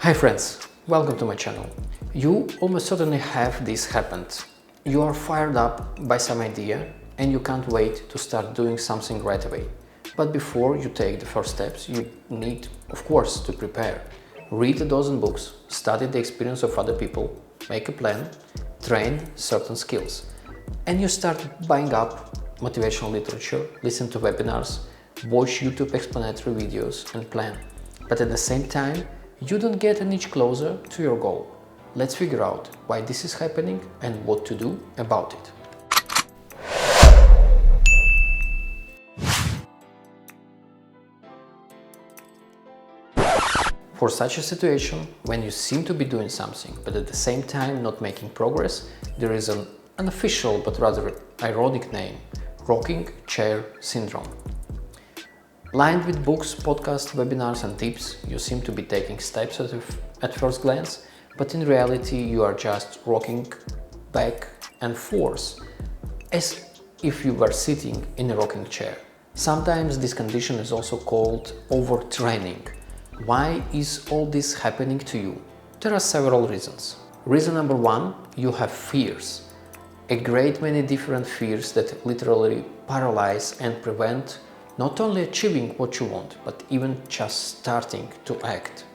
Hi friends, welcome to my channel. You almost certainly have this happened. You are fired up by some idea and you can't wait to start doing something right away. But before you take the first steps, you need, of course, to prepare. Read a dozen books, study the experience of other people, make a plan, train certain skills. And you start buying up motivational literature, listen to webinars, watch YouTube explanatory videos and plan. But at the same time, you don't get an inch closer to your goal. Let's figure out why this is happening and what to do about it. For such a situation, when you seem to be doing something, but at the same time not making progress, there is an unofficial but rather ironic name: rocking chair syndrome. Lined with books, podcasts, webinars and tips, you seem to be taking steps at first glance, but in reality you are just rocking back and forth as if you were sitting in a rocking chair. Sometimes this condition is also called overtraining. Why is all this happening to you? There are several reasons. Reason number one, you have fears. A great many different fears that literally paralyze and prevent not only achieving what you want, but even just starting to act.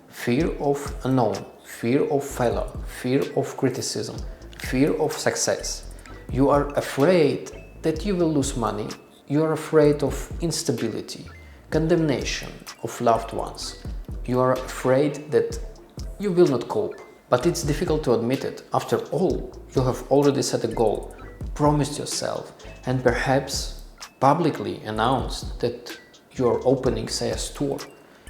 Fear of unknown, fear of failure, fear of criticism, fear of success. You are afraid that you will lose money. You are afraid of instability, condemnation of loved ones. You are afraid that you will not cope. But it's difficult to admit it. After all, you have already set a goal, promised yourself, and perhaps publicly announced that you are opening, say, a store.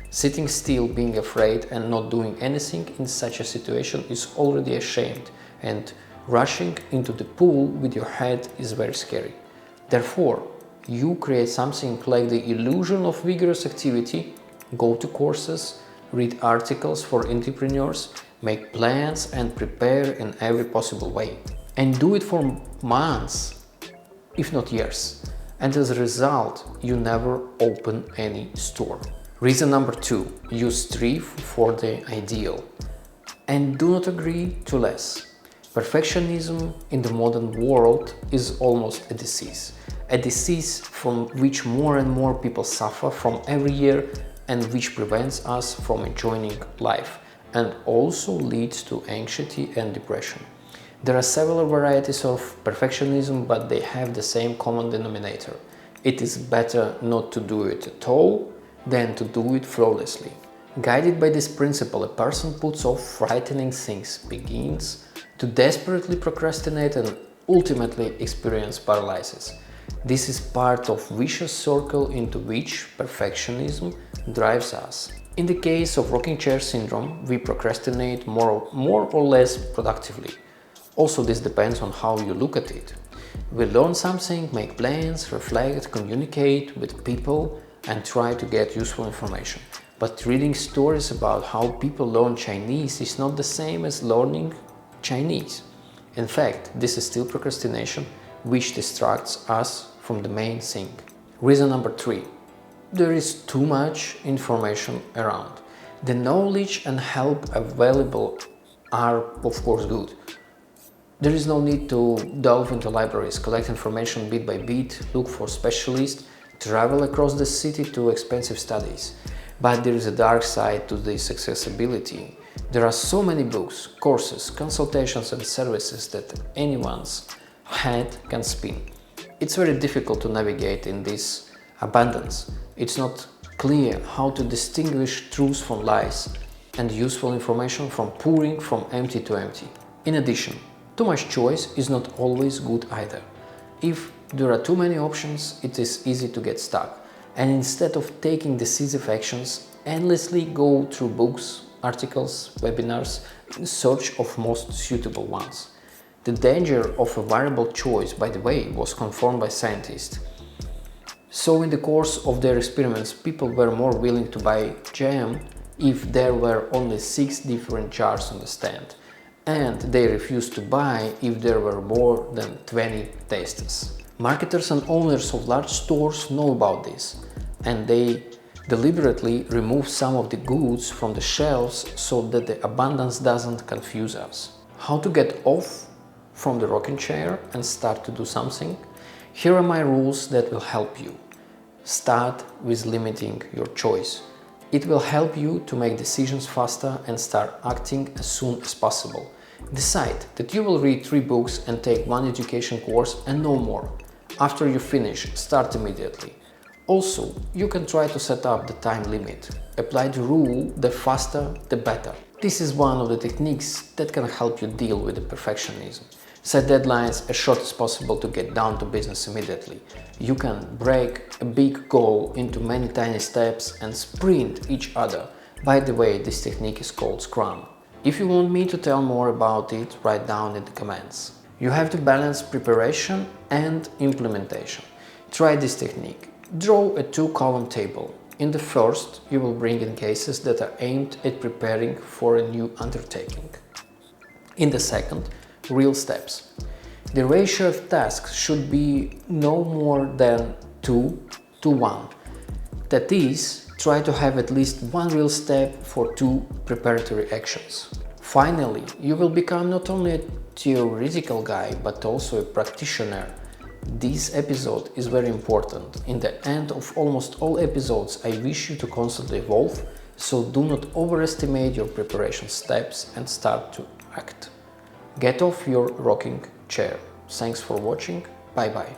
Sitting still, being afraid and not doing anything in such a situation is already ashamed, and rushing into the pool with your head is very scary. Therefore, you create something like the illusion of vigorous activity, go to courses, read articles for entrepreneurs, make plans and prepare in every possible way. And do it for months, if not years. And as a result, you never open any store. Reason number two, you strive for the ideal and do not agree to less. Perfectionism in the modern world is almost a disease from which more and more people suffer from every year and which prevents us from enjoying life and also leads to anxiety and depression. There are several varieties of perfectionism, but they have the same common denominator. It is better not to do it at all than to do it flawlessly. Guided by this principle, a person puts off frightening things, begins to desperately procrastinate and ultimately experience paralysis. This is part of a vicious circle into which perfectionism drives us. In the case of rocking chair syndrome, we procrastinate more or less productively. Also, this depends on how you look at it. We learn something, make plans, reflect, communicate with people and try to get useful information. But reading stories about how people learn Chinese is not the same as learning Chinese. In fact, this is still procrastination, which distracts us from the main thing. Reason number three, there is too much information around. The knowledge and help available are, of course, good. There is no need to delve into libraries, collect information bit by bit, look for specialists, travel across the city to expensive studies. But there is a dark side to this accessibility. There are so many books, courses, consultations and services that anyone's head can spin. It's very difficult to navigate in this abundance. It's not clear how to distinguish truth from lies and useful information from pouring from empty to empty. In addition, too much choice is not always good either. If there are too many options, it is easy to get stuck. And instead of taking decisive actions, endlessly go through books, articles, webinars in search of most suitable ones. The danger of a variable choice, by the way, was confirmed by scientists. So in the course of their experiments, people were more willing to buy jam if there were only 6 different jars on the stand. And they refused to buy if there were more than 20 tasters. Marketers and owners of large stores know about this, and they Deliberately remove some of the goods from the shelves so that the abundance doesn't confuse us. How to get off from the rocking chair and start to do something? Here are my rules that will help you. Start with limiting your choice. It will help you to make decisions faster and start acting as soon as possible. Decide that you will read 3 books and take 1 education course and no more. After you finish, start immediately. Also, you can try to set up the time limit. Apply the rule, the faster, the better. This is one of the techniques that can help you deal with the perfectionism. Set deadlines as short as possible to get down to business immediately. You can break a big goal into many tiny steps and sprint each other. By the way, this technique is called Scrum. If you want me to tell more about it, write down in the comments. You have to balance preparation and implementation. Try this technique. Draw a 2-column table. In the first, you will bring in cases that are aimed at preparing for a new undertaking. In the second, real steps. The ratio of tasks should be no more than 2 to 1. That is, try to have at least 1 real step for 2 preparatory actions. Finally, you will become not only a theoretical guy but also a practitioner. This episode is very important. In the end of almost all episodes, I wish you to constantly evolve, so do not overestimate your preparation steps and start to act. Get off your rocking chair. Thanks for watching. Bye bye.